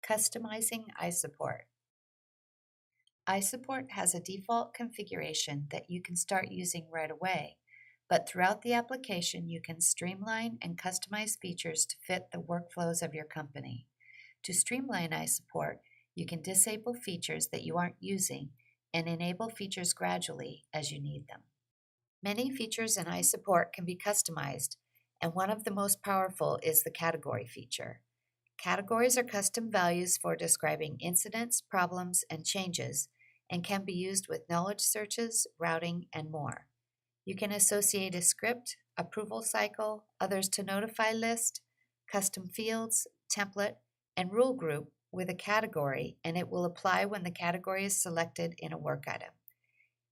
Customizing iSupport. iSupport has a default configuration that you can start using right away, but throughout the application you can streamline and customize features to fit the workflows of your company. To streamline iSupport, you can disable features that you aren't using and enable features gradually as you need them. Many features in iSupport can be customized, and one of the most powerful is the category feature. Categories are custom values for describing incidents, problems, and changes, and can be used with knowledge searches, routing, and more. You can associate a script, approval cycle, others to notify list, custom fields, template, and rule group with a category, and it will apply when the category is selected in a work item.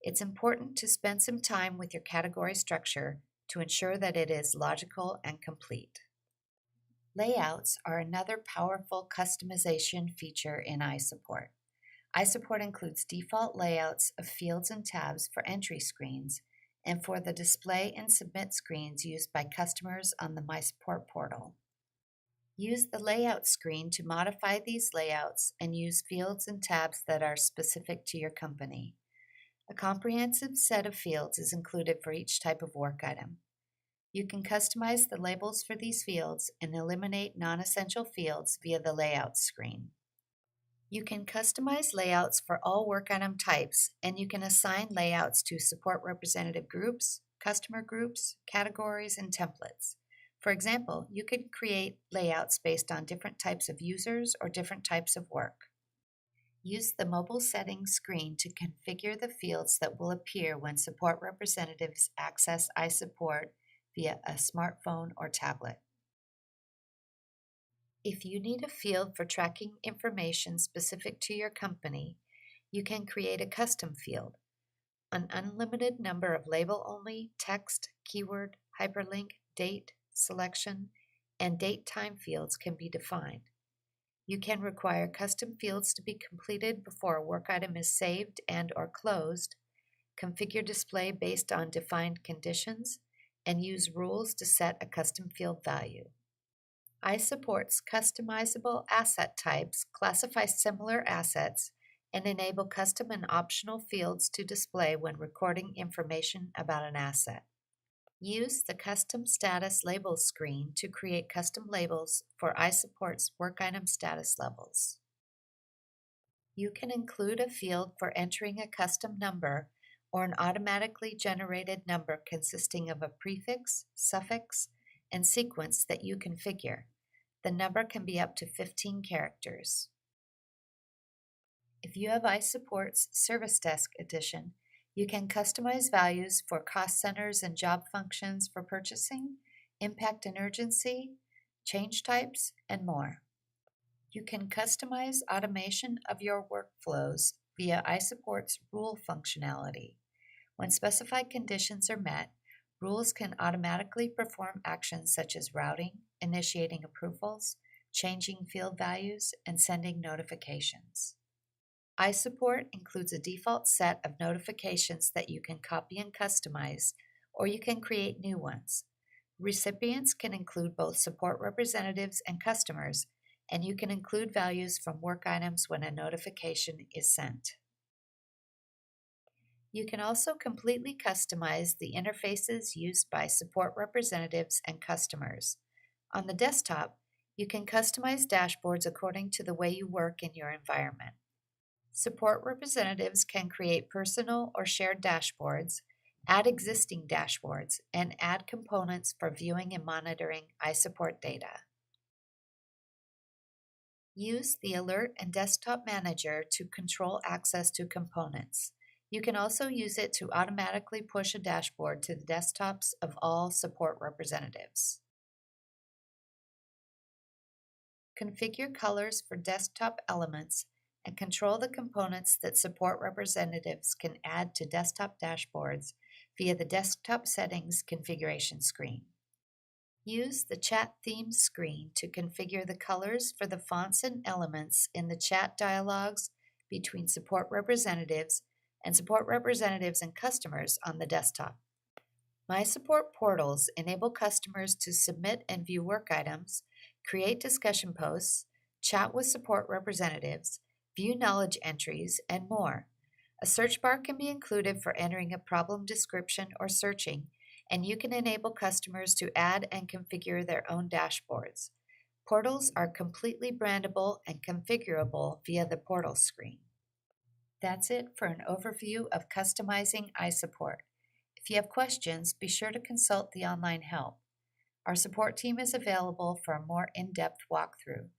It's important to spend some time with your category structure to ensure that it is logical and complete. Layouts are another powerful customization feature in iSupport. iSupport includes default layouts of fields and tabs for entry screens and for the display and submit screens used by customers on the mySupport portal. Use the layout screen to modify these layouts and use fields and tabs that are specific to your company. A comprehensive set of fields is included for each type of work item. You can customize the labels for these fields and eliminate non-essential fields via the layout screen. You can customize layouts for all work item types, and you can assign layouts to support representative groups, customer groups, categories, and templates. For example, you could create layouts based on different types of users or different types of work. Use the mobile settings screen to configure the fields that will appear when support representatives access iSupport via a smartphone or tablet. If you need a field for tracking information specific to your company, you can create a custom field. An unlimited number of label-only, text, keyword, hyperlink, date, selection, and date-time fields can be defined. You can require custom fields to be completed before a work item is saved and/or closed, configure display based on defined conditions, and use rules to set a custom field value. iSupport's customizable asset types classify similar assets and enable custom and optional fields to display when recording information about an asset. Use the Custom Status Labels screen to create custom labels for iSupport's work item status levels. You can include a field for entering a custom number or an automatically generated number consisting of a prefix, suffix, and sequence that you configure. The number can be up to 15 characters. If you have iSupport's Service Desk edition, you can customize values for cost centers and job functions for purchasing, impact and urgency, change types, and more. You can customize automation of your workflows via iSupport's rule functionality. When specified conditions are met, rules can automatically perform actions such as routing, initiating approvals, changing field values, and sending notifications. iSupport includes a default set of notifications that you can copy and customize, or you can create new ones. Recipients can include both support representatives and customers, and you can include values from work items when a notification is sent. You can also completely customize the interfaces used by support representatives and customers. On the desktop, you can customize dashboards according to the way you work in your environment. Support representatives can create personal or shared dashboards, add existing dashboards, and add components for viewing and monitoring iSupport data. Use the Alert and Desktop Manager to control access to components. You can also use it to automatically push a dashboard to the desktops of all support representatives. Configure colors for desktop elements and control the components that support representatives can add to desktop dashboards via the Desktop Settings configuration screen. Use the Chat Themes screen to configure the colors for the fonts and elements in the chat dialogues between support representatives and customers on the desktop. mySupport portals enable customers to submit and view work items, create discussion posts, chat with support representatives, view knowledge entries, and more. A search bar can be included for entering a problem description or searching, and you can enable customers to add and configure their own dashboards. Portals are completely brandable and configurable via the portal screen. That's it for an overview of customizing iSupport. If you have questions, be sure to consult the online help. Our support team is available for a more in-depth walkthrough.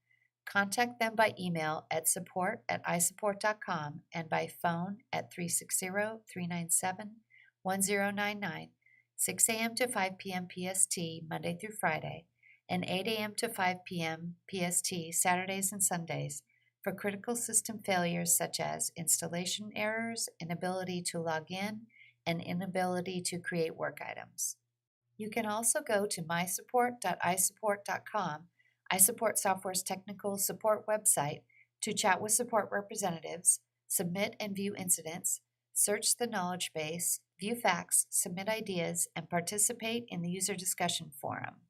Contact them by email at support@isupport.com and by phone at 360-397-1099, 6 a.m. to 5 p.m. PST, Monday through Friday, and 8 a.m. to 5 p.m. PST, Saturdays and Sundays, for critical system failures such as installation errors, inability to log in, and inability to create work items. You can also go to mysupport.isupport.com, iSupport Software's technical support website, to chat with support representatives, submit and view incidents, search the knowledge base, view facts, submit ideas, and participate in the user discussion forum.